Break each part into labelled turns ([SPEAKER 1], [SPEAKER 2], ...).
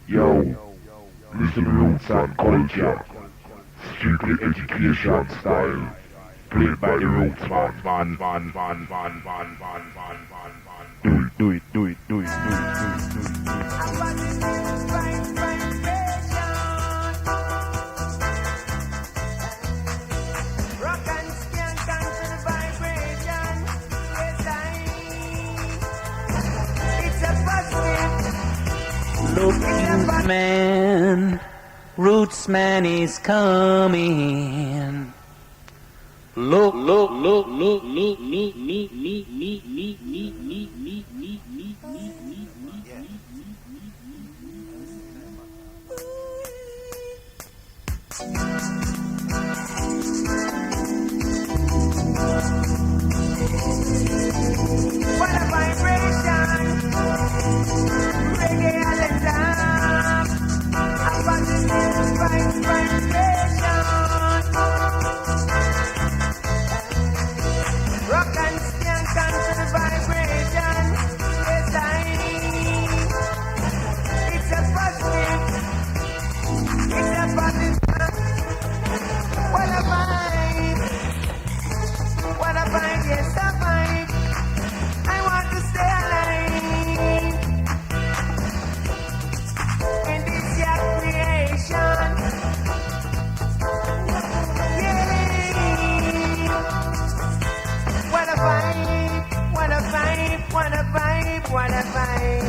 [SPEAKER 1] Yo, listen to roots and culture. Strictly education style. Played by the Rootsman. Do it.
[SPEAKER 2] Rootsman is coming. Look.
[SPEAKER 3] What a vibration, reggae all the time. A positive vibration. Rock and skank onto the vibration. Yes, it's a positive. It's a positive. What a vibe. What a vibe, yes, a vibe. I want to stay alive in this your creation. Yeah. What a vibe, what a vibe, what a vibe, what a vibe.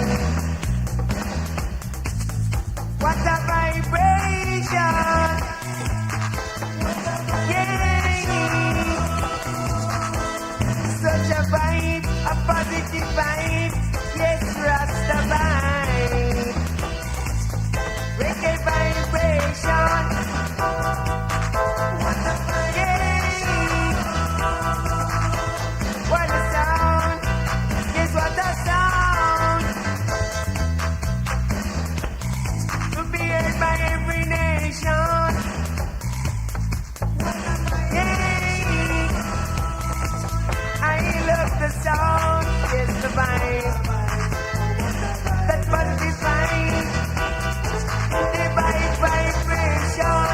[SPEAKER 3] What a vibration. Yeah. Such a vibe, a positive vibe. Yes, Rastafari. Reggae vibration. What a vibe. What a sound. Yes, what a sound. To be heard by every nation. Yeah. I love the sound, yes, the vibe. That positive vibe. The vibe vibration.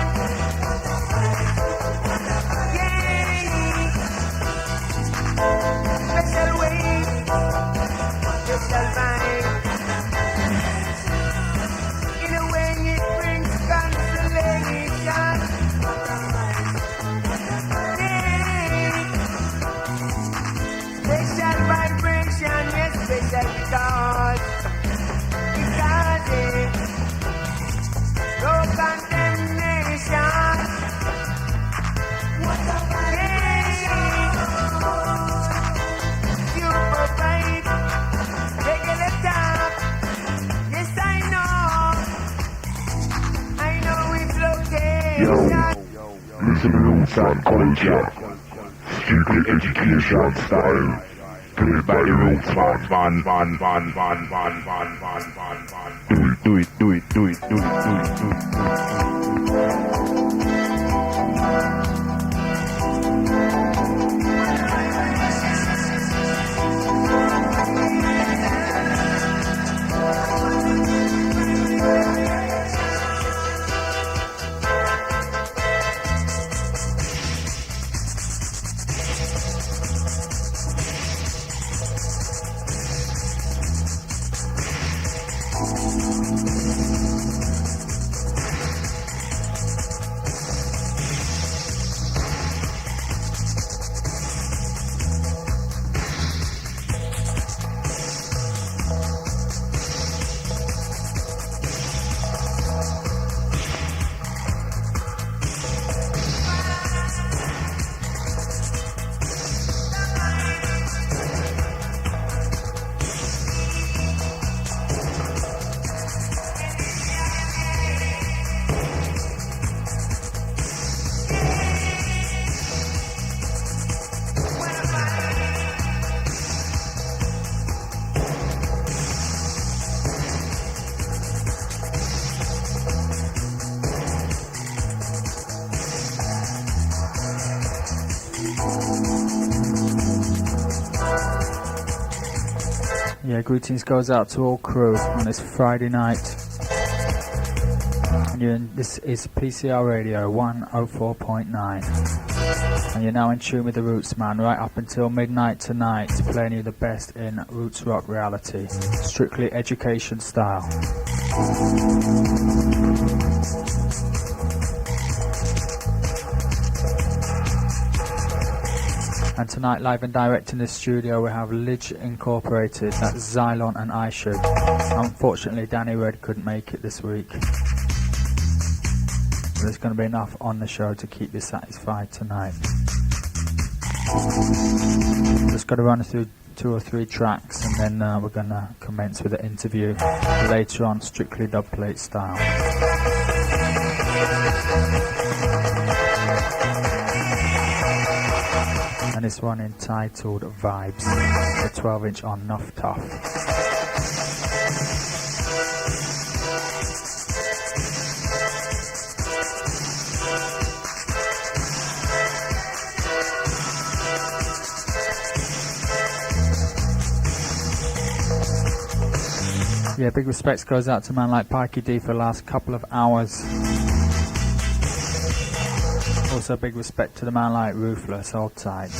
[SPEAKER 3] Yeah. Special wave. Special vibe. In a way it brings consolation. Special vibration, yes, special because no condemnation. What a super vibe, taking the top. Yes, I know it's location.
[SPEAKER 1] Yo, listen to roots and culture. Strictly education style. Played by the Rootsman. Do it.
[SPEAKER 4] Yeah, greetings goes out to all crew on this Friday night. This is PCR Radio 104.9, and you're now in tune with the Rootsman right up until midnight tonight, playing you the best in roots rock reality, strictly education style. And tonight, live and direct in the studio, we have Lidj Incorporated, that's Xylon and I Should. Unfortunately, Danny Red couldn't make it this week. There's going to be enough on the show to keep you satisfied tonight. Just got to run through 2 or 3 tracks, and then we're going to commence with the interview later on, strictly dubplate style. And this one entitled Vibes, the 12-inch on Nuff Tough. Yeah, big respects goes out to a man like Pikey D for the last couple of hours. Also big respect to the man like Ruthless, hold tight.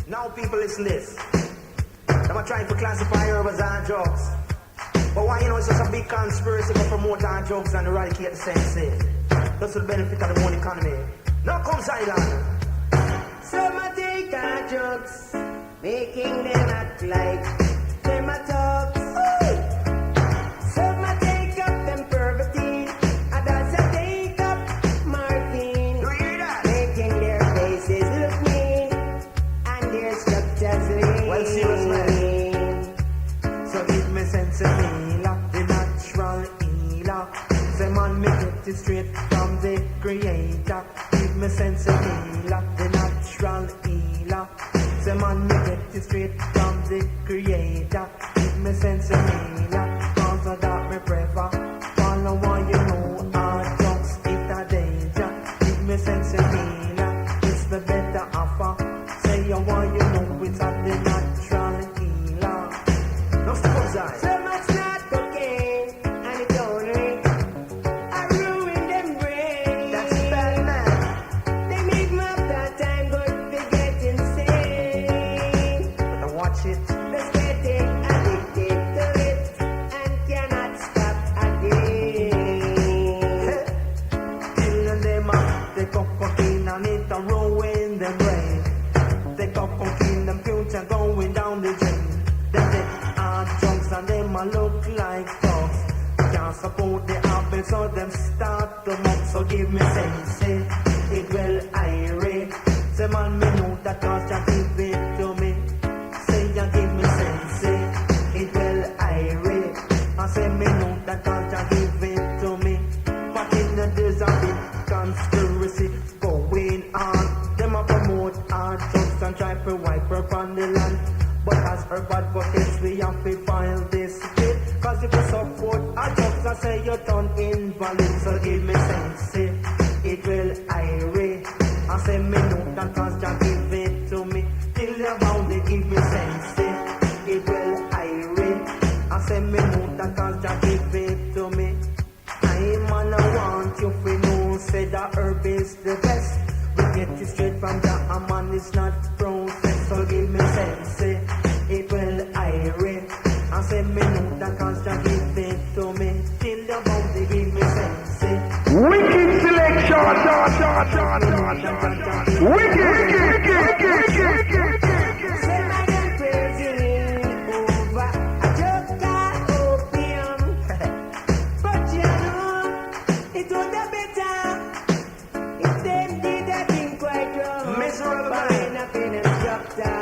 [SPEAKER 3] Now people listen this. I'm trying to classify herbs and drugs. But why it's such a big conspiracy to promote our drugs and eradicate the sensei? That's for the benefit of the whole economy. Now comes Island. Some take our drugs, making them act like them a thugs. Some take up them perverted, others take up morphine. Do you hear that? Making their faces look mean and their structures lean. Well, serious man. So give me sense of healer, the natural healer. Say man, me get it straight from the creator. Give me sense of healer, the natural healer. Say man, me get it straight from the creator. Give me sense of healer, cause of that me prefer. Follow what you know, our drugs, it's a danger. Give me sense of healer, it's the better offer. Say you what you know, it's a the natural healer. No suppose I. So much not cocaine, and it don't ring. I ruin them brain. That's bad, man. They make me up that time, but they get insane. But I watch it. Let's get it addicted to it, and cannot stop again. Killing them up, they got cocaine and it a ruin them brain. They got cocaine, them future going down the drain. Then they are drunks and them a look like dogs. Can't support the habit, so them start to mock. So give me sense, it will irate. Say man, me know that cause you give it to me. Say you give me sense, it will irate. I say me know that cause you give it to me. But in the there's a big conspiracy going on. Them a promote our drugs and try to wipe her from the land. But as her advocates, we have to file this bit. Cause if you support our drugs, I say you turn invalid. So give me sense, it will irate. say that herb is the best. We get it straight from the man, it's not processed. So give me sense, it will irate. I say me know that constant give it to me. Till the bounty give me sense.
[SPEAKER 1] Wicked selection. Wicked.
[SPEAKER 3] Say my name crazy over a drug called opium. But you know, it would have better if them did that thing quite wrong. Miserable man, I've been instructor.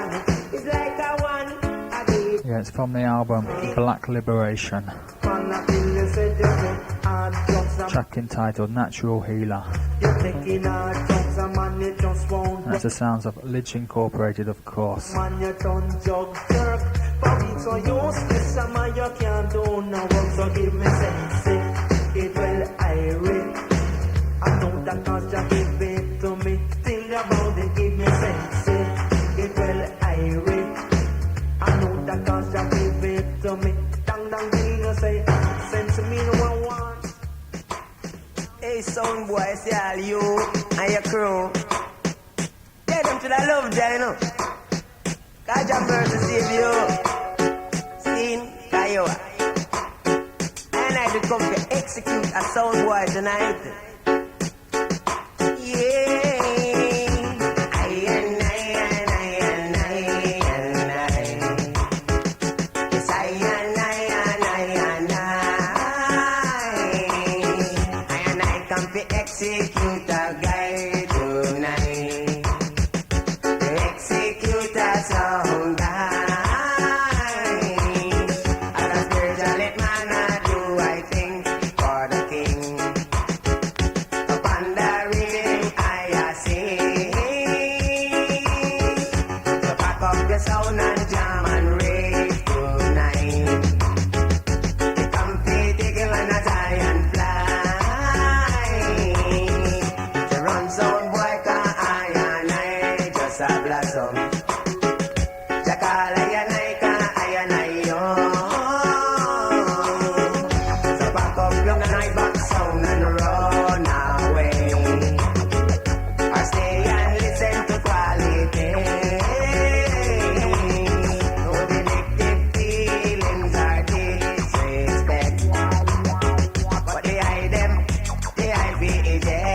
[SPEAKER 3] It's like a one, I did.
[SPEAKER 4] Yeah, it's from the album Black Liberation.
[SPEAKER 3] Man, I feel the seduction.
[SPEAKER 4] Track entitled Natural Healer.
[SPEAKER 3] You're taking our drugs, a man, you just won't.
[SPEAKER 4] That's the sounds of Lidge Incorporated, of course.
[SPEAKER 3] Man, you done jug jerk. But it's so useless, a man, you can't do no work. So give me sense, it will irate. I know that cause you give it to me. Till about it, give me sense, it will irate. I know that cause you give it to me. Dang, you say, sense me no one want. Hey, sound boy, say all you and your crew. Tell them to the love Jah, you know. Cause Jah first to save you. Seen, Kayoa. And I do come to execute a sound boy tonight. Yeah. Execute a guy tonight. Execute a sound guy. As a spiritual man, I do right thing for the king. Upon the rhythm, I sing. So pack up the sound and jam and rave tonight. The comfy tickle and a giant fly. Sound boy can I and I just a blossom. Jakala ya naika ayana yo. So pack up your night back sound and run away. Or stay and listen to quality. No vindictive feelings or disrespect. But they hide them, they hide the dead.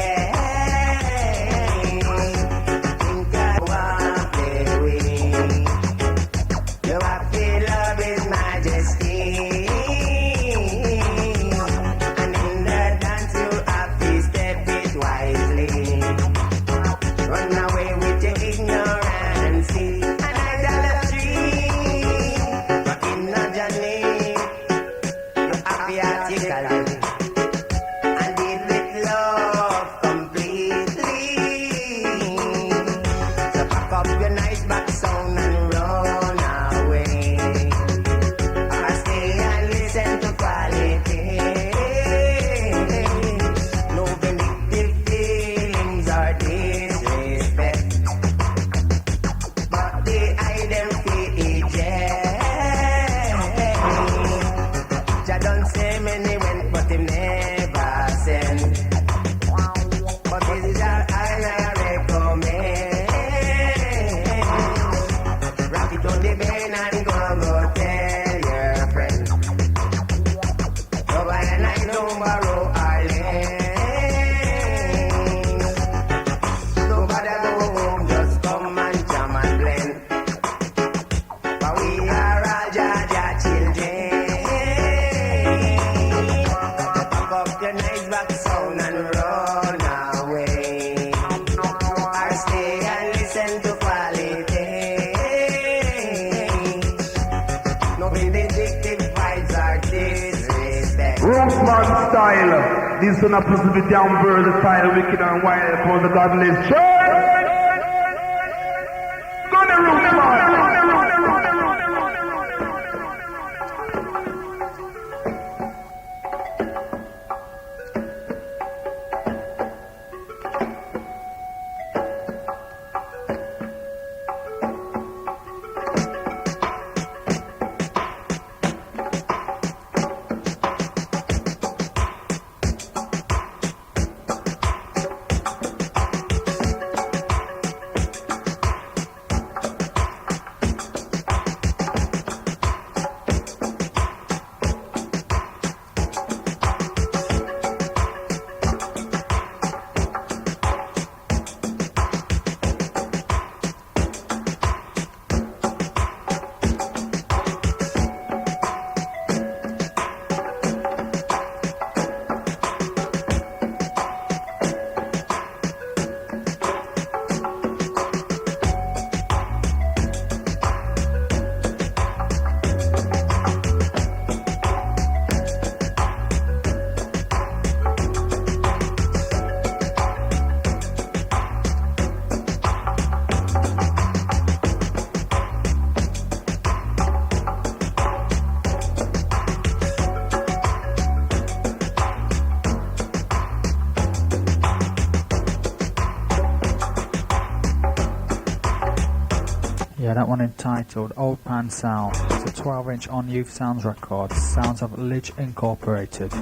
[SPEAKER 1] Rootsman style. This one happens to be down versatile, wicked and wild upon the godless church. Gonna Rootsman.
[SPEAKER 4] Yeah, that one entitled Old Pan Sound. It's a 12-inch on Youth Sounds record. Sounds of Lidj Incorporated.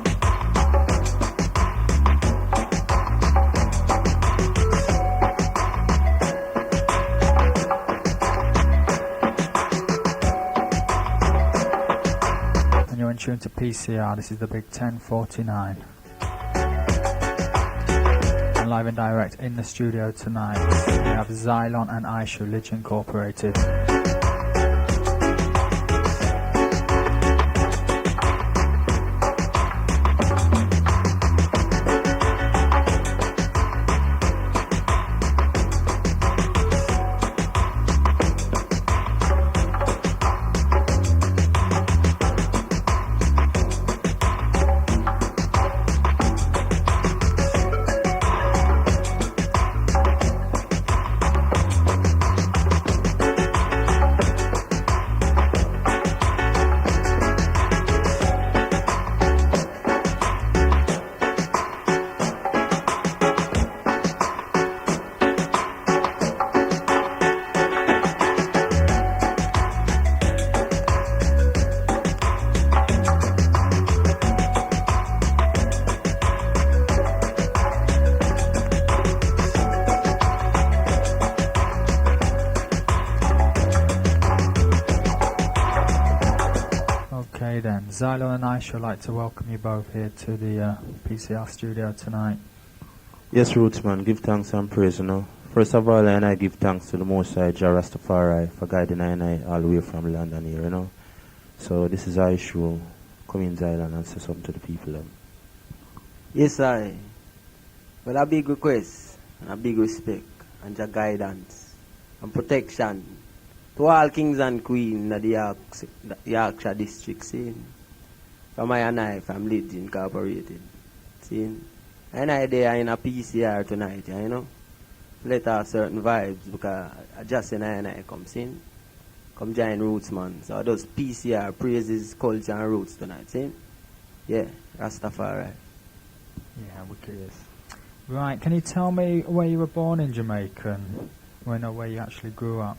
[SPEAKER 4] And you're in tune to PCR. This is the Big 1049. And live and direct in the studio tonight, we have Xylon and Aisha, Lidj Incorporated. Xylon and Aisha would like to welcome you both here to the PCR studio tonight.
[SPEAKER 5] Yes, Rootsman, give thanks and praise, you know. First of all, I give thanks to the Most High, Rastafari, for guiding I all the way from London here, you know. So this is Aisha, come in Xylon and say something to the people.
[SPEAKER 6] Yes, I. Well, a big request and a big respect and your guidance and protection to all kings and queens in the Yorkshire district, see? From I and I, from Lidj Incorporated. See? And I there in a PCR tonight, you know? Let off certain vibes because I just and I come in. Come join Rootsman. So those PCR praises, culture and roots tonight, see? Yeah, Rastafari.
[SPEAKER 4] Yeah, wicked is. Right, can you tell me where you were born in Jamaica and where you actually grew up?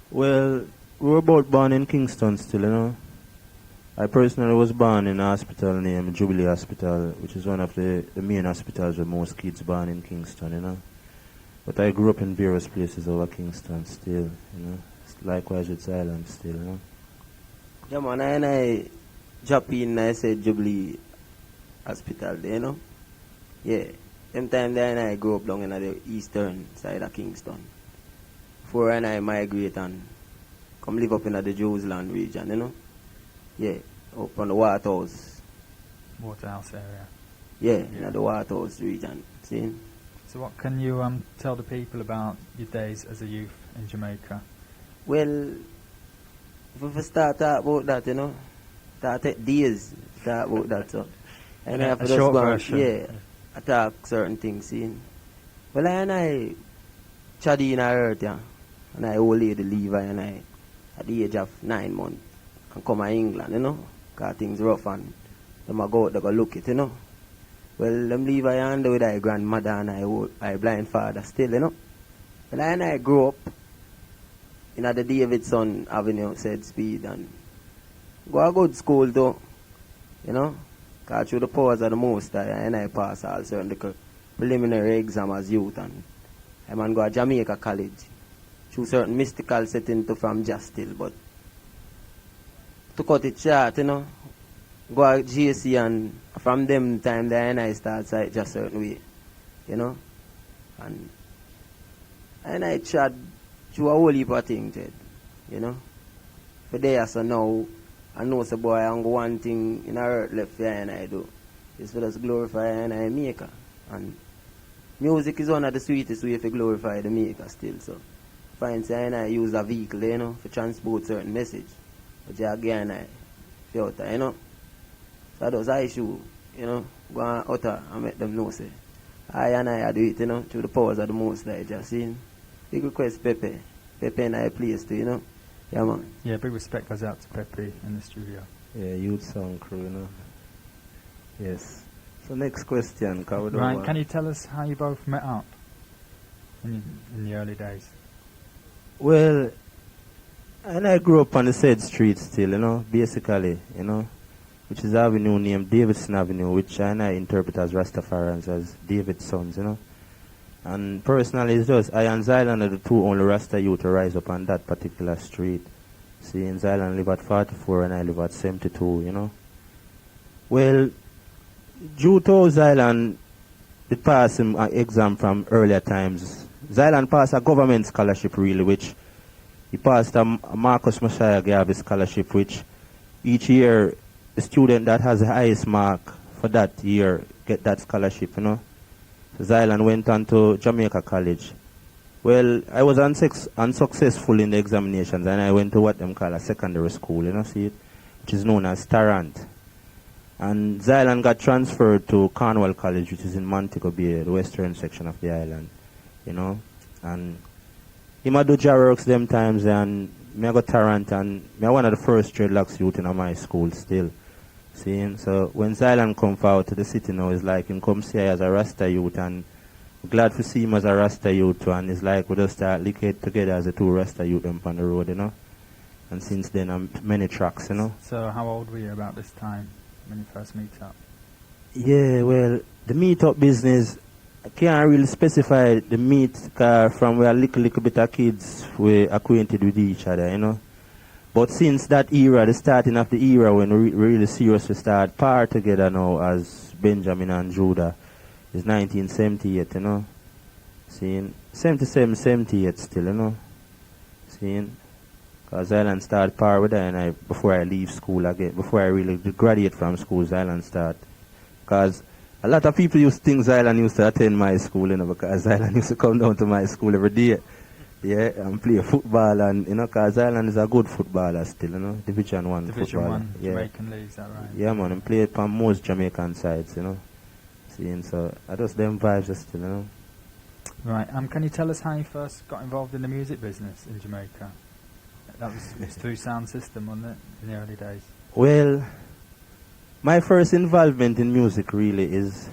[SPEAKER 5] Well, we were both born in Kingston still, you know. I personally was born in a hospital named Jubilee Hospital, which is one of the main hospitals where most kids born in Kingston, you know. But I grew up in various places over Kingston still, you know. Likewise with Xylon still, you know.
[SPEAKER 6] Yeah, man, and I jump in, I said Jubilee Hospital, you know. Yeah, them time there and I grew up down in the eastern side of Kingston. Before and I migrate and come live up in the Jewsland region, you know. Yeah, up on the Waterhouse.
[SPEAKER 4] Waterhouse area.
[SPEAKER 6] Yeah, in the Waterhouse region. See?
[SPEAKER 4] So what can you tell the people about your days as a youth in Jamaica?
[SPEAKER 6] Well, if we start talk about that, you know, that take days talk about that, so. And I have to
[SPEAKER 4] a
[SPEAKER 6] just
[SPEAKER 4] short
[SPEAKER 6] go and,
[SPEAKER 4] version.
[SPEAKER 6] yeah, attack certain things, see? Well, I chaddy in our earth, yeah. And I old lady leave and I at the age of 9 months and come to England, you know, because things rough and them a go out, they go look it, you know. Well, them leave I under with my grandmother and I blind father still, you know. Well, I grew up in the Davidson Avenue, said speed, and go a good school though, you know. Because through the powers of the Most High, and I pass all certain preliminary exam as youth and I man go to Jamaica College. Through certain mystical setting to from just still, but to cut it short, you know, go to GC and from them time there and I start sight just certain way, you know. And I chat through a whole heap of things, you know. For there, so now, I know so boy, I'm one thing in our earth left here and I do. Is for us glorify and I maker. And music is one of the sweetest way to glorify the maker still, so. Find say I use a vehicle, you know, to transport certain message. But you again I filter, you know. So those issue, you know, go and utter and make them know say. I do it, you know, through the powers of the Most High, just seen. Big request Pepe. Pepe and I place too, you know. Yeah man.
[SPEAKER 4] Yeah, big respect goes out to Pepe in the studio.
[SPEAKER 5] Yeah, youth song crew, you know. Yes. So next question,
[SPEAKER 4] Ryan, can you tell us how you both met up in the early days?
[SPEAKER 5] Well, and I grew up on the said street still, basically, which is avenue named Davidson Avenue, which I interpret as Rastafarians, as David's sons. And personally, it's just I and Zylan are the two only Rasta youth to rise up on that particular street. See, in Zylan live at 44 and I live at 72, Well, due to Zylan, it passed him an exam from earlier times. Zylan passed a government scholarship, really, which he passed a Marcus Messiah Garvey scholarship, which each year the student that has the highest mark for that year get that scholarship, So Zylan went on to Jamaica College. Well, I was unsuccessful in the examinations and I went to what them call a secondary school, see it? Which is known as Tarrant. And Zylan got transferred to Cornwall College, which is in Montego Bay, the western section of the island, And him I do jar works them times and me I go Tarrant and me I one of the first dreadlocks youth in my school still. See, so when Zylan come out to the city now, it's like him come see as a Rasta youth and glad to see him as a Rasta youth too, and it's like we just start lick it together as a two Rasta youth them on the road, And since then I'm many tracks,
[SPEAKER 4] So how old were you about this time when you first meet up?
[SPEAKER 5] Yeah, well, the meet-up business, I can't really specify the meet from where little bit of kids were acquainted with each other, But since that era, the starting of the era when we really seriously start par together now as Benjamin and Judah, is 1978, Seeing 77, 78 still, Seeing, because Island start par with her and I before I leave school again, before I really graduate from school, Island start. Because a lot of people used to think Zylan used to attend my school, because Zylan used to come down to my school every day. Yeah, and play football and, because Zylan is a good footballer still, Division 1
[SPEAKER 4] Division
[SPEAKER 5] footballer.
[SPEAKER 4] 1 Jamaican League, is that right?
[SPEAKER 5] Yeah, man, and play on most Jamaican sides, Seeing, so I just them vibes are still,
[SPEAKER 4] Right, can you tell us how you first got involved in the music business in Jamaica? That was through Sound System, wasn't it, in the early days?
[SPEAKER 5] Well, my first involvement in music really is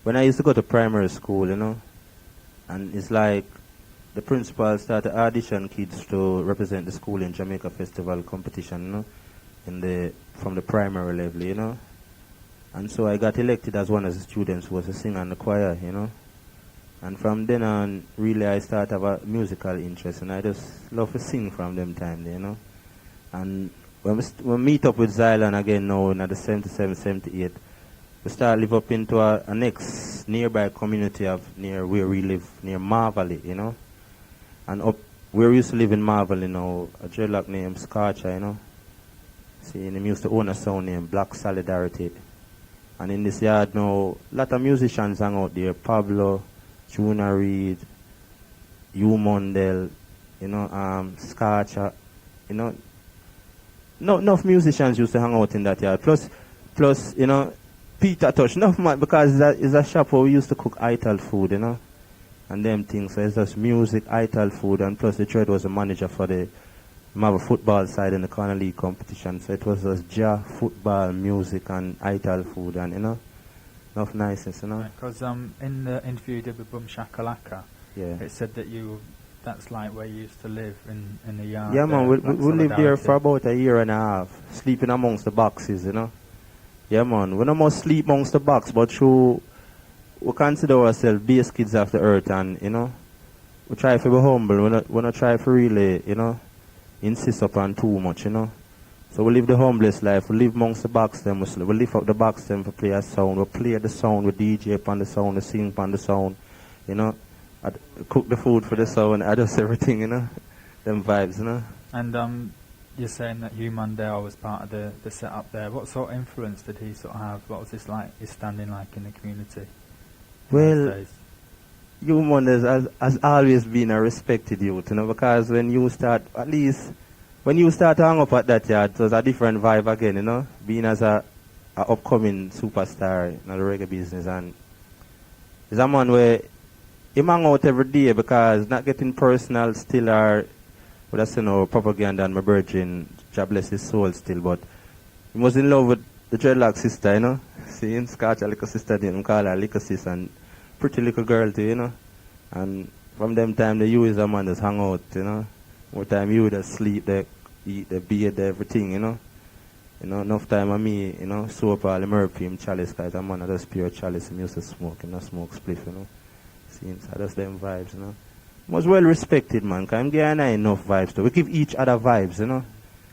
[SPEAKER 5] when I used to go to primary school, and it's like the principal started audition kids to represent the school in Jamaica Festival competition, from the primary level, And so I got elected as one of the students who was a singer in the choir, And from then on, really I started have a musical interest, and I just love to sing from them time, And when we meet up with Zylan again now in the 77, 78, we start live up into a next nearby community of near where we live, near Marvally, And up where we used to live in Marvally now, a dreadlock named Scorcher, See, and he used to own a sound named Black Solidarity. And in this yard now, a lot of musicians hang out there, Pablo, Juna Reed, Hugh Mundell, Scorcher, No, enough musicians used to hang out in that yard. Plus, Peter Touch. Enough man, because it's a shop where we used to cook ital food, and them things. So it's just music, ital food, and plus the Dread was a manager for the football side in the Corner League competition. So it was just football, music, and ital food, and enough niceness,
[SPEAKER 4] Because in the interview you did with Boom Shakalaka,
[SPEAKER 5] yeah.
[SPEAKER 4] it said that that's like where you used to live in the yard.
[SPEAKER 5] Yeah, man, we lived there for
[SPEAKER 4] Solidarity.
[SPEAKER 5] about a year and a half, sleeping amongst the boxes, Yeah, man, we don't must sleep amongst the box, but we consider ourselves base kids of the earth, and, we try to be humble, we not try to really, insist upon too much, So we live the humblest life, we live amongst the box them, we lift up the box them to play a sound, we play the sound, we DJ upon the sound, we sing upon the sound, I cook the food for the sound, I just everything, them vibes,
[SPEAKER 4] And you're saying that Hugh Mundell was part of the setup there. What sort of influence did he sort of have? What was his standing like in the community? in those
[SPEAKER 5] Well,
[SPEAKER 4] days?
[SPEAKER 5] Hugh Mundell has always been a respected youth, because when you start to hang up at that yard, it was a different vibe again, being as a upcoming superstar in the reggae business, and he's a man where he hang out every day because not getting personal still are, what I say now, propaganda and my virgin, God bless his soul still, but he was in love with the dreadlock sister, Seeing Scotch, a little sister, they call her little sis, and pretty little girl too, And from them time the you is a man just hang out, you know. More time you just sleep, they eat, they bathe, everything, you know. You know, enough time of me, you know, soap all the perfume chalice, cause a man that just pure chalice and used to smoke, you know, smoke spliff, you know. See, so that's them vibes, you know. Was well respected, man, cause I'm giving enough vibes too. We give each other vibes, you know.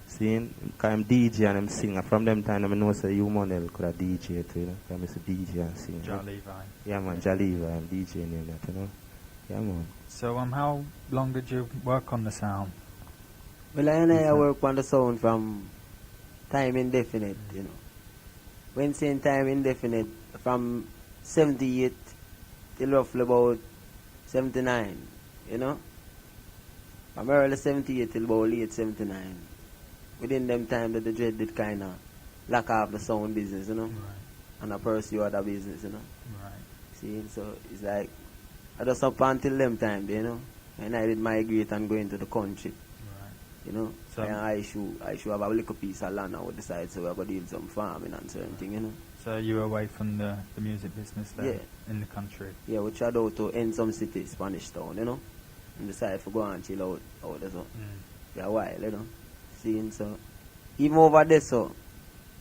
[SPEAKER 5] See, cause I'm DJ and I'm singer. From them time, I know say you Monel could have DJ too, you know. Cause I'm a DJ and singer.
[SPEAKER 4] Jalevi.
[SPEAKER 5] Yeah, man, Jalevi, I'm DJing in that, you know. Yeah, man.
[SPEAKER 4] So how long did you work on the sound?
[SPEAKER 6] Well, I work on the sound from time indefinite, you know. When saying time indefinite, from 78 till roughly about 79, you know. From early 78 till about late 79. Within them time that the dread did kind of lock off the sound business, you know.
[SPEAKER 4] Right.
[SPEAKER 6] And I pursue other business, you know.
[SPEAKER 4] Right.
[SPEAKER 6] See, so it's like, I just up until them time, you know. And I did migrate and go into the country.
[SPEAKER 4] Right.
[SPEAKER 6] You know,
[SPEAKER 4] So-
[SPEAKER 6] and I should have a little piece of land. I would decide so we're going to do some farming and certain thing, you know.
[SPEAKER 4] So you were away from the music business there
[SPEAKER 6] Yeah.
[SPEAKER 4] in the country.
[SPEAKER 6] Yeah, we tried out to end some city, Spanish town, you know. And decide to go and chill out there, so. For a while, you know. Seeing so. Even over there, so.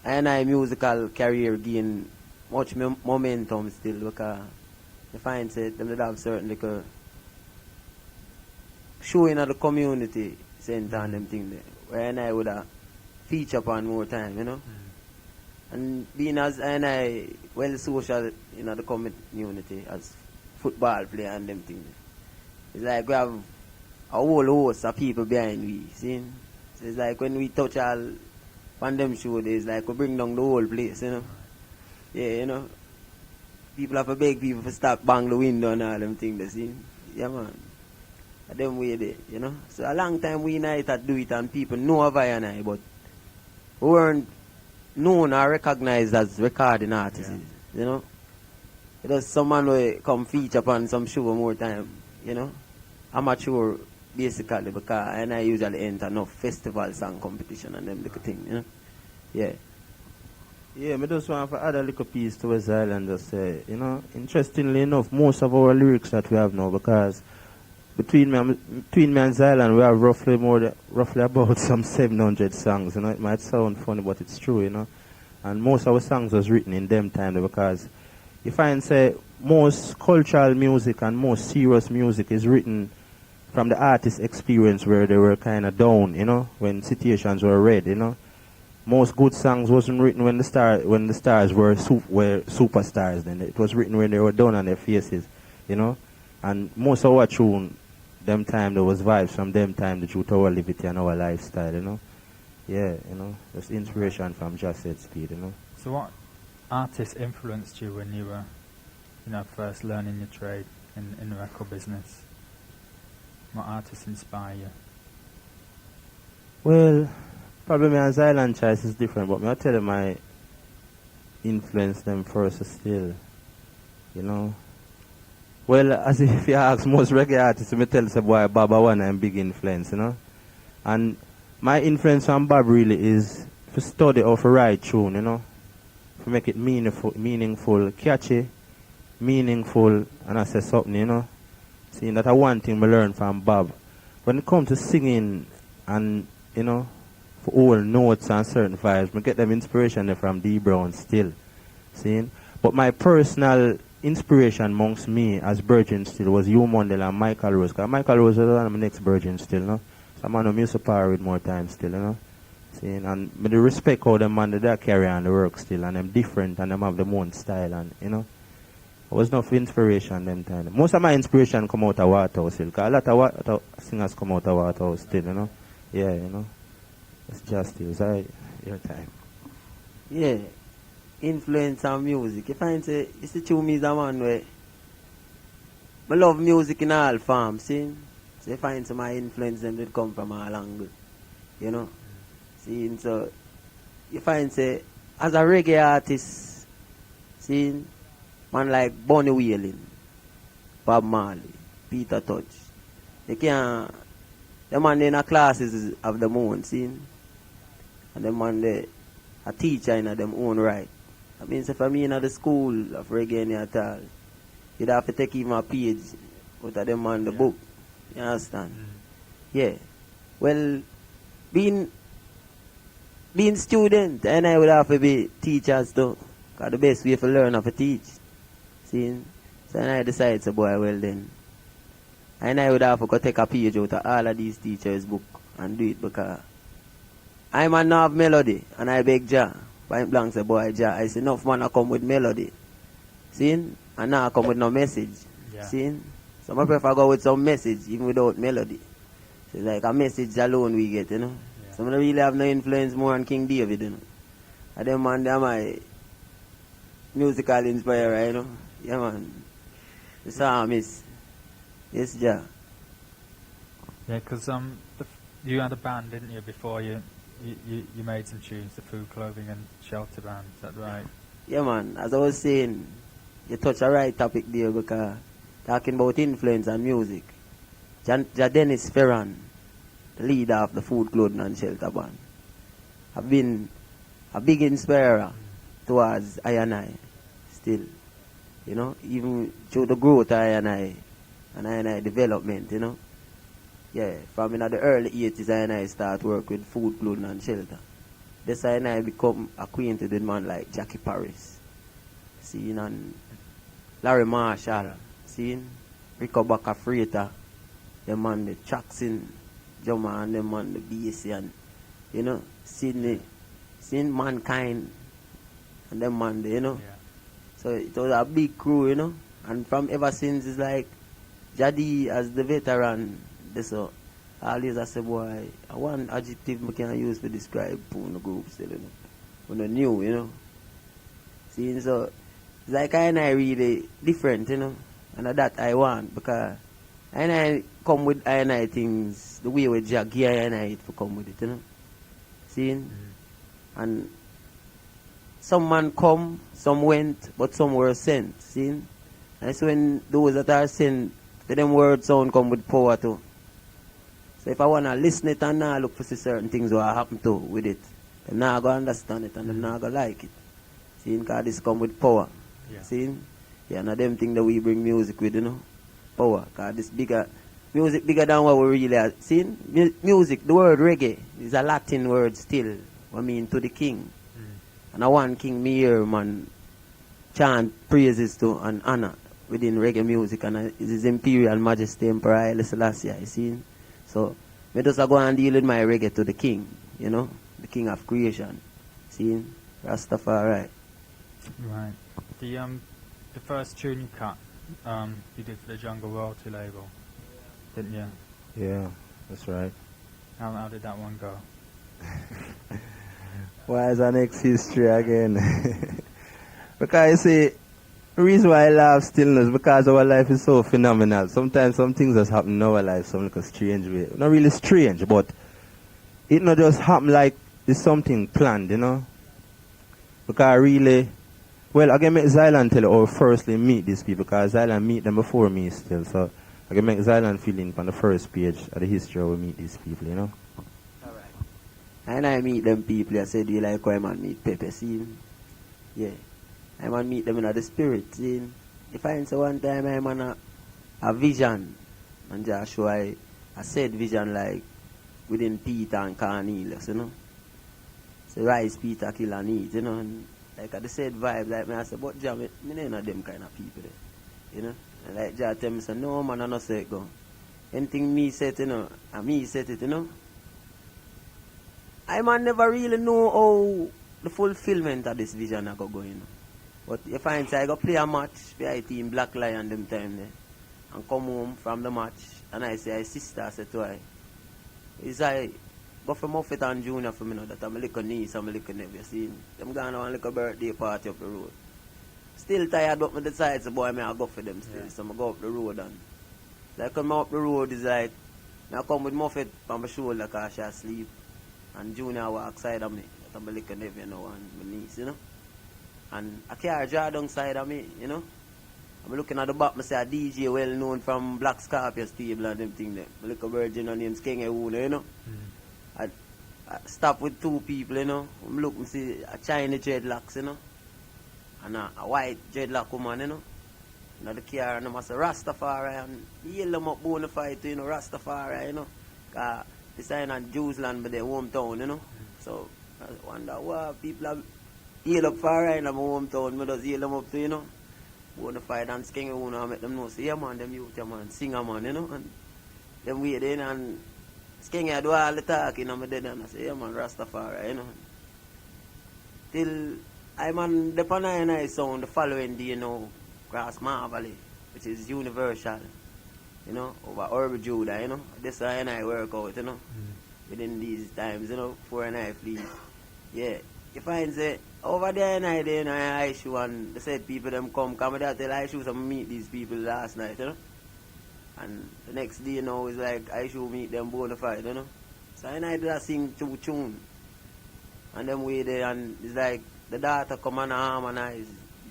[SPEAKER 6] I musical career gain much momentum still because you find that they would have certain like showing at the community center and them thing there. Where I would have feature upon more time, you know. And being as I well social in the community as football player and them things. It's like we have a whole host of people behind we, see? So it's like when we touch all on them show it's like we bring down the whole place, you know. Yeah, you know. People have to beg people to stop bang the window and all them things, they see? Yeah, man. Them way there, you know. So a long time we night to do it and people know of I and I, but we weren't known or recognized as recording artists, you know. It was someone who come feature upon some show more time, you know. Amateur basically because and I usually enter no festival song competition and them little thing, you know. Yeah.
[SPEAKER 5] Yeah, I just want to add a little piece to West Island and say, you know, interestingly enough, most of our lyrics that we have now, because between me and Zyland, we have roughly about some 700 songs, you know. It might sound funny, but it's true, you know. And most of our songs was written in them time because you find, say, most cultural music and most serious music is written from the artist's experience where they were kind of down, you know, when situations were red, you know. Most good songs wasn't written when the stars were superstars. Then it was written when they were down on their faces, you know. And most of our tune, them time there was vibes from them time the truth our liberty and our lifestyle, you know. Yeah, you know, just inspiration from Just Said Speed, you know.
[SPEAKER 4] So what artists influenced you when you were, you know, first learning your trade in the record business? What artists inspire you?
[SPEAKER 5] Well, probably my Island choice is different, but I'll tell you my influence them first still, you know. Well, as if you ask most reggae artists, me tell say boy Bob one I'm big influence, you know. And my influence on Bob really is to study or to write tune, you know. To make it meaningful, catchy, meaningful, and I say something, you know. See, that one thing I learned from Bob. When it comes to singing and, you know, for all notes and certain vibes, I get them inspiration from D Brown still. See? But my personal inspiration amongst me as Virgin still was Hugh Mundell and Michael Rose. Because Michael Rose was one of my next Virgin still, you know. So I'm going to music power with more time still, you know. See? And I respect how them man that carry on the work still, and them different and them have their own style, and, you know. There was enough inspiration them time. Most of my inspiration come out of Waterhouse still. Because a lot of singers come out of Waterhouse still, you know. Yeah, you know. It's just it was your time.
[SPEAKER 6] Yeah. Influence on music. You find say it's the two me is a man where I love music in all forms, see? So you find some my influence them that come from all angles. You know? See, so you find say as a reggae artist, see, man like Bonnie Wheeling, Bob Marley, Peter Touch. You can't the man in a classes of them own, see? And the man there a teacher in them own right. That means if I'm in the school of reggae at all, you'd have to take even a page out of them on the book. You understand? Yeah. Well, being student, and I would have to be teachers too. Because the best way to learn how to teach. See? So and I decided, so boy, well then. And I would have to go take a page out of all of these teachers' book and do it because I man not have melody. And I beg Jah. Point blank say, boy, Jah, I say enough man I come with melody. See? And now I come with no message.
[SPEAKER 4] Yeah.
[SPEAKER 6] See? So I prefer go with some message even without melody. So it's like a message alone we get, you know.
[SPEAKER 4] Yeah.
[SPEAKER 6] So I don't really have no influence more on King David, you know. And them man, they're my musical inspirer, you know. Yeah, man. The psalmist. Yes, Jah.
[SPEAKER 4] Yeah, because you had a band, didn't you, before you made some tunes, the Food, Clothing and Shelter Band, is that right?
[SPEAKER 6] Yeah, man. As I was saying, you touch a right topic there because talking about influence and music. Dennis Ferran, the leader of the Food, Clothing and Shelter Band, have been a big inspirer towards I and I still. You know, even through the growth of I and I development, you know. Yeah, from in the early 80s I and I start work with Food, Clothing and Shelter. This I and I become acquainted with man like Jackie Paris. Seeing and Larry Marshall. Seeing Rico Baka Freighter. Them man the Jackson, Joma and them man the BC and you know, Sydney. Seeing Mankind and them man the, you know.
[SPEAKER 4] Yeah.
[SPEAKER 6] So it was a big crew, you know. And from ever since it's like Jadi as the veteran, so always I say, boy, one adjective I can use to describe the group still, you know. When I new, you know. See, so it's like I and I really different, you know. And that I want because I and I come with I and I things the way with Jackie I and I to come with it, you know. See? And some man come, some went, but some were sent. See? And so when those that are sent, them word sound come with power too. So if I want to listen it and now look for certain things what happen to with it, them not going to understand it and them not going to like it. See? Because this come with power.
[SPEAKER 4] Yeah.
[SPEAKER 6] See? Yeah, and them thing that we bring music with, you know. Power. Because this bigger, music bigger than what we really are. See? Music, the word reggae is a Latin word still. I mean to the king. And I want King me hear, man, chant praises to and honor within reggae music and His Imperial Majesty Emperor Haile Selassie, you see? So, I just go and deal with my reggae to the king, you know? The king of creation. See? Rastafari.
[SPEAKER 4] Right. The first tune you cut, you did for the Jungle Royalty label, didn't you?
[SPEAKER 5] Yeah, that's right.
[SPEAKER 4] How did that one go?
[SPEAKER 5] Why is our next history again? Because you see, the reason why I laugh still is because our life is so phenomenal. Sometimes some things just happen in our life, some like a strange way. Not really strange, but it not just happen like it's something planned, you know? Because really, well, I can make Zylan tell you or firstly meet these people, because Zylan meet them before me still. So I can make Zylan fill in on the first page of the history how we meet these people, you know?
[SPEAKER 6] And I meet them people, I said, do you like how I man meet Pepe, see? Yeah. I man meet them in the spirit, see? If I say one time I man a vision, and just show I said vision like within Peter and Cornelius, you know? So rise Peter, kill and eat, you know? And like I said vibe, like me I said, but Jah, me ain't not them kind of people there, you know? And like Jah tell me, say, no man, I not say it go. Anything me said, you know, and me said it, you know? I man never really know how the fulfillment of this vision I go going. But if I say I go play a match for I team Black Lion them time there and come home from the match and I say, sister, I said to her, is I go for Muffet and Junior for me now that I'm a little niece and a little nephew. See, them going on a little birthday party up the road. Still tired but I decide so boy I go for them still. Yeah. So I go up the road and like when I up the road is like I come with Muffet on my shoulder because she asleep. And Junior walk side of me. I'm a little nephew now and my niece, you know. And I can't draw down side of me, you know. I'm looking at the back, I say a DJ well known from Black Scorpions table and them thing there. My little virgin and name's King Euna, you know. I stop with two people, you know. I look and see a Chinese dreadlocks, you know. And a white dreadlock woman, you know. in the car and them a say Rastafari and yell them up bona fide to, you know, Rastafari, you know. Cause this is in Jews land but their hometown, you know. So I wonder why people have yell up far in my hometown, but just yell them up to, you know. Bona fide and skinny one and make them know, say, yeah man, them youth, yeah man, singer man, you know. And them wait in and skinny I do all the talk, you know, me dead and I say, yeah man, Rastafari, you know. Till I man, the Pana and I sound the following day, you know, Grass Valley, which is universal, you know, over Urban Judah, you know. This is how I work out, you know, within these times, you know, before I flee. Yeah, you find say, over there and I there, you know, I issue and they said people them come there, tell I issue some meet these people last night, you know. And the next day, you know, it's like I should meet them bona fide, you know. So I did a sing two tune. And then we there and it's like the daughter come and harmonize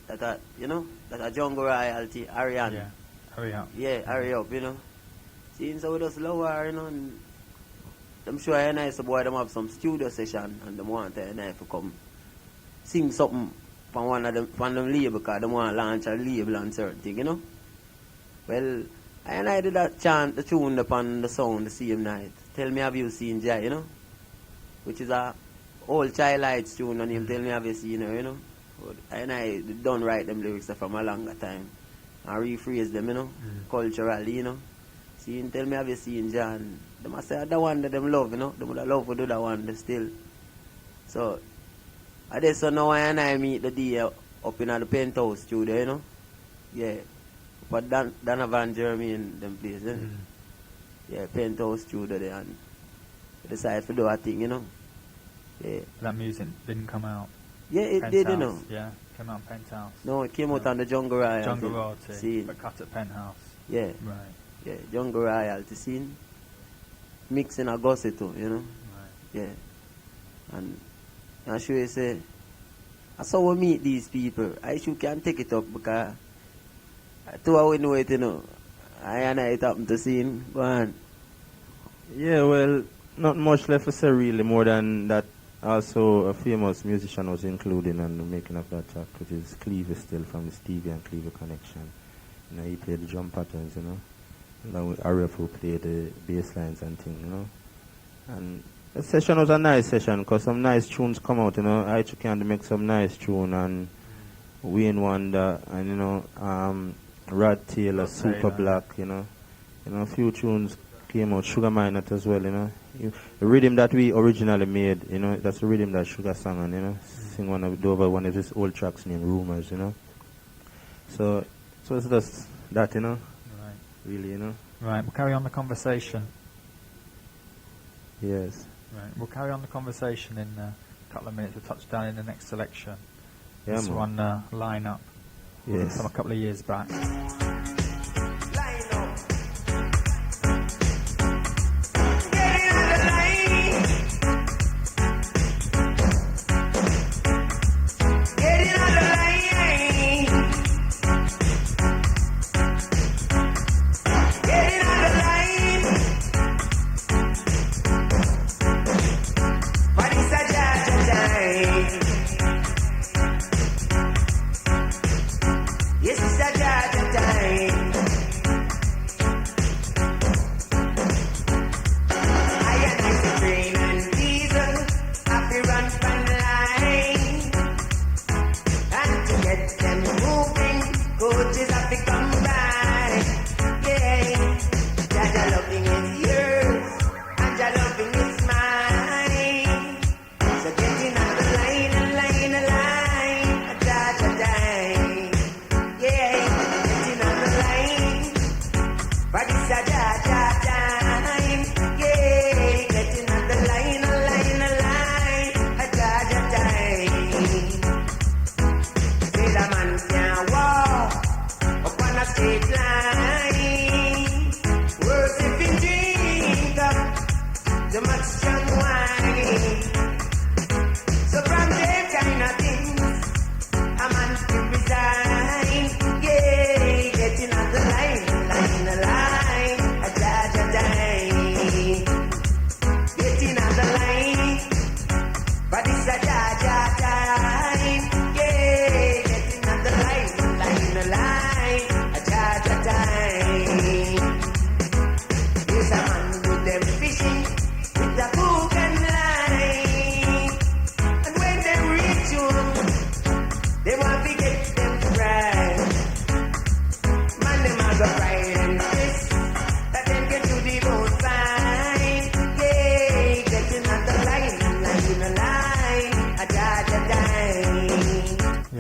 [SPEAKER 6] that you know, that a jungle royalty, Ariane.
[SPEAKER 4] Yeah, hurry up.
[SPEAKER 6] Yeah, hurry up, you know. Seeing so we just love her, you know, and I'm sure I nice boy them have some studio session and them want I to come sing something from one of them label because they want to launch a label and certain thing, you know. Well, I did that chant the tune upon the sound the same night. Tell me have you seen Jai, you know? Which is a old Child Lights tune and he'll tell me have you seen her, you know? But I don't write them lyrics from a longer time. I rephrase them, you know, culturally, you know. See, tell me have you seen John? They must say the one that them love, you know. They would love to do that one still. So, I just so now I meet the day up in the penthouse studio, you know. Yeah. But Donovan, Jeremy and them place, eh? Yeah, penthouse studio there and decide to do a thing, you know. Yeah.
[SPEAKER 4] That music didn't come out.
[SPEAKER 6] Yeah, it
[SPEAKER 4] Penthouse,
[SPEAKER 6] did, you know.
[SPEAKER 4] Yeah, came out on Penthouse.
[SPEAKER 6] No, it came out on the Jungle Royalty.
[SPEAKER 4] Jungle Royalty,
[SPEAKER 6] scene.
[SPEAKER 4] but cut at Penthouse.
[SPEAKER 6] Yeah.
[SPEAKER 4] Right.
[SPEAKER 6] Yeah, Jungle Royalty scene. Mixing a gossip too, you know.
[SPEAKER 4] Right.
[SPEAKER 6] Yeah. And I sure say, I saw we meet these people. I sure can take it up because two hours know it, you know. I and I happened to see him. Go on.
[SPEAKER 5] Yeah, well, not much left to say really, more than that also a famous musician was included in the making of that track, which is Cleaver still from the Stevie and Cleaver connection. You know, he played the drum patterns, you know. Along with RF who played the bass lines and things, you know. And the session was a nice session because some nice tunes come out, you know. I actually can make some nice tune and Wayne Wonder and, you know, Rod Taylor, Super Black, you know. You know, a few tunes came out, Sugar Minot as well, you know. The rhythm that we originally made, you know, that's the rhythm that Sugar sang on, you know. Sing one of his old tracks named Rumors, you know. So it's just that, you know.
[SPEAKER 4] Right.
[SPEAKER 5] Really, you know.
[SPEAKER 4] Right, we'll carry on the conversation.
[SPEAKER 5] Yes.
[SPEAKER 4] Right, we'll carry on the conversation in a couple of minutes. We'll touch down in the next selection.
[SPEAKER 5] Yeah,
[SPEAKER 4] this
[SPEAKER 5] man.
[SPEAKER 4] one line-up
[SPEAKER 5] Yes.
[SPEAKER 4] from a couple of years back.
[SPEAKER 3] Yes, it's a time.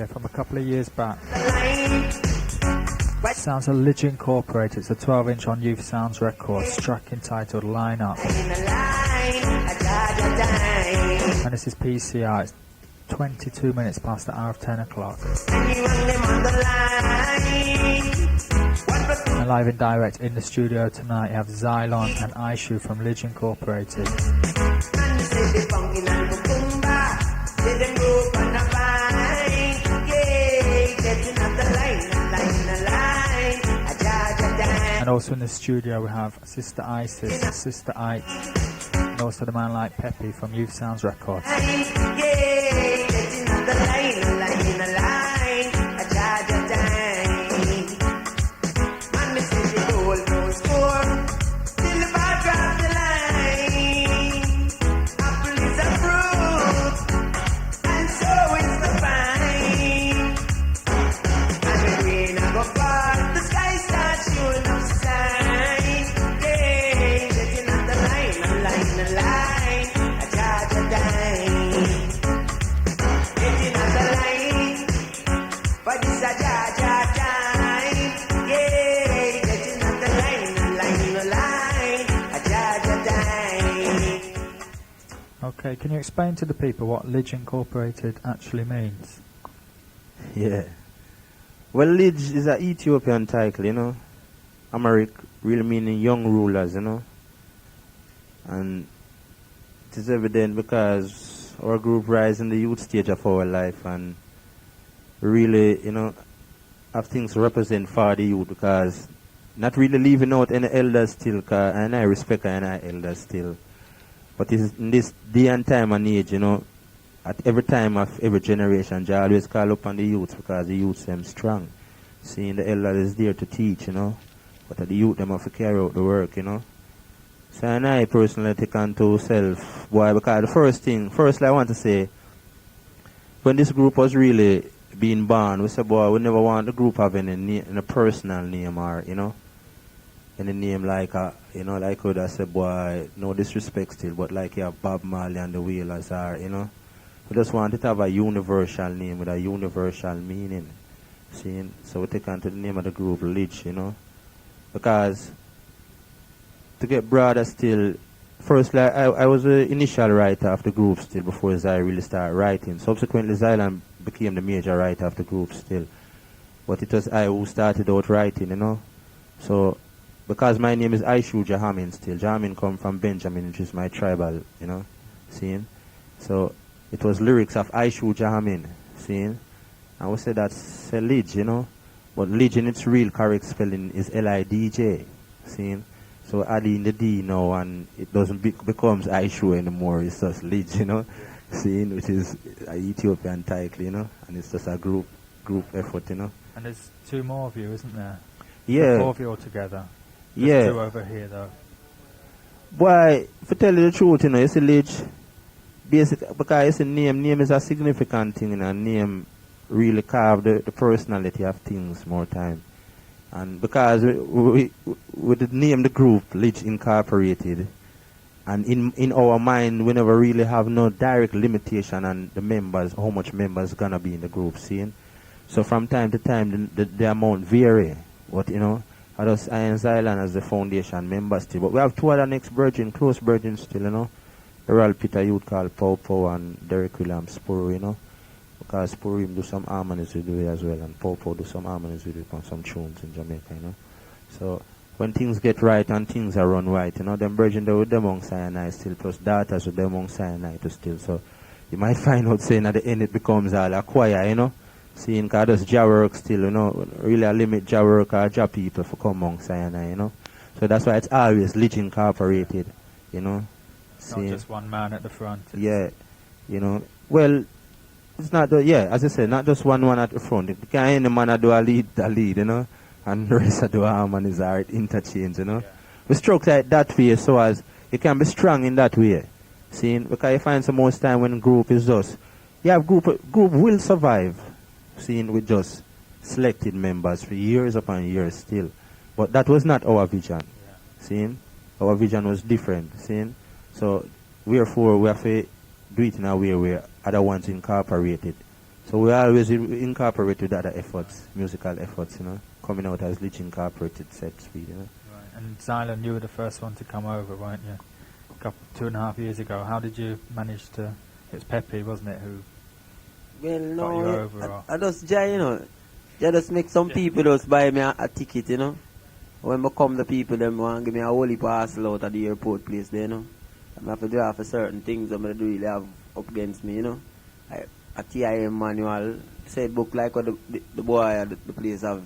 [SPEAKER 4] here from a couple of years back. Sounds of Lidj Incorporated. It's a 12-inch on Youth Sounds Records, track entitled Line Up. And this is PCR. It's 22 minutes past the hour of 10 o'clock. And live and direct in the studio tonight, you have Xylon and Aishu from Lidj Incorporated. And also in the studio we have Sister Isis, Sister Ike, and also the man like Peppy from Youth Sounds Records. Okay, can you explain to the people what Lidj Incorporated actually means?
[SPEAKER 5] Yeah. Well, Lidge is an Ethiopian title, you know. Amharic really meaning young rulers, you know. And it is evident because our group rise in the youth stage of our life and really, you know, have things to represent for the youth because not really leaving out any elders still, and I respect any elders still. But in this day and time and age, you know, at every time of every generation, I always call upon the youth because the youth them strong. Seeing the elder is there to teach, you know, but the youth them have to carry out the work, you know. So and I personally take on to self, boy, because the firstly I want to say, when this group was really being born, we said, boy, we never want the group having a personal name or, you know, any name like, you know, like could I say, boy, no disrespect still, but like you have Bob Marley and the Wailers are, you know. We just wanted to have a universal name with a universal meaning. See? So we take on to the name of the group, Lidge, you know. Because to get broader still, firstly, I was the initial writer of the group still before Zai really started writing. Subsequently, Zylan became the major writer of the group still. But it was I who started out writing, you know. So, because my name is Aishu Jahamin still. Jahamin come from Benjamin, which is my tribal, you know, seeing. So, it was lyrics of Aishu Jahamin, seeing. And we said that's Lidj, you know. But Lidj in its real correct spelling is Lidj, seeing. So adding the D now and it doesn't becomes Aishu anymore, it's just Lidj, you know. Seeing, which is an Ethiopian title, you know. And it's just a group effort, you know.
[SPEAKER 4] And there's two more of you, isn't there?
[SPEAKER 5] Yeah.
[SPEAKER 4] 4 of you all together.
[SPEAKER 5] Yeah.
[SPEAKER 4] There's 2 over here though.
[SPEAKER 5] Why, to tell you the truth, you know, you see Lidj, basically, because you see name is a significant thing, you know, name really carve the personality of things more time. And because we did name the group Lidj Incorporated, and in our mind we never really have no direct limitation on the members, how much members gonna be in the group, seeing. So from time to time the amount vary. But you know, I and Zylan as the foundation members still. But we have 2 other next virgin, close virgins still, you know. The Royal Peter youth called Popo and Derek Williams Spuru, you know. Because Spuru do some harmonies with it as well, and Popo do some harmonies with it on some tunes in Jamaica, you know. So when things get right and things are run right, you know, them virgin they with them on cyanide still, plus daughters with them on cyanide still. So you might find out saying at the end it becomes all a choir, you know. Seeing because there's Jah work still, you know, really a limit Jah work or Jah people for come among cyanide, you know. So that's why it's always Lidj Incorporated, you know.
[SPEAKER 4] Not just one man at the front.
[SPEAKER 5] Yeah, you know. Well, it's not, as I said, not just one at the front. It can any man do a lead, you know, and the rest do a harmonies or interchange, you know.
[SPEAKER 4] Yeah.
[SPEAKER 5] We structure it that way so as you can be strong in that way. Seeing, because you find some most time when group is just, group will survive. Seeing with just selected members for years upon years still. But that was not our vision.
[SPEAKER 4] Yeah.
[SPEAKER 5] Seeing? Our vision was different. Seeing? So, wherefore, we have to do it in a way where other ones incorporated. So we always incorporate with other efforts, musical efforts, you know, coming out as Lidj Incorporated set speed, you know.
[SPEAKER 4] Right. And Zylan, you were the first one to come over, weren't you? 2.5 years ago. How did you manage to... It was Pepe, wasn't it, who
[SPEAKER 6] Well,
[SPEAKER 4] got you
[SPEAKER 6] no,
[SPEAKER 4] over? Or?
[SPEAKER 6] I just jay, you know. I just make some people just buy me a ticket, you know. When I come, the people them want give me a whole heap of hassle out at the airport place there, you know. I have to draw for certain things that I don't really have up against me, you know. A TIM manual, say book like what the boy at the place have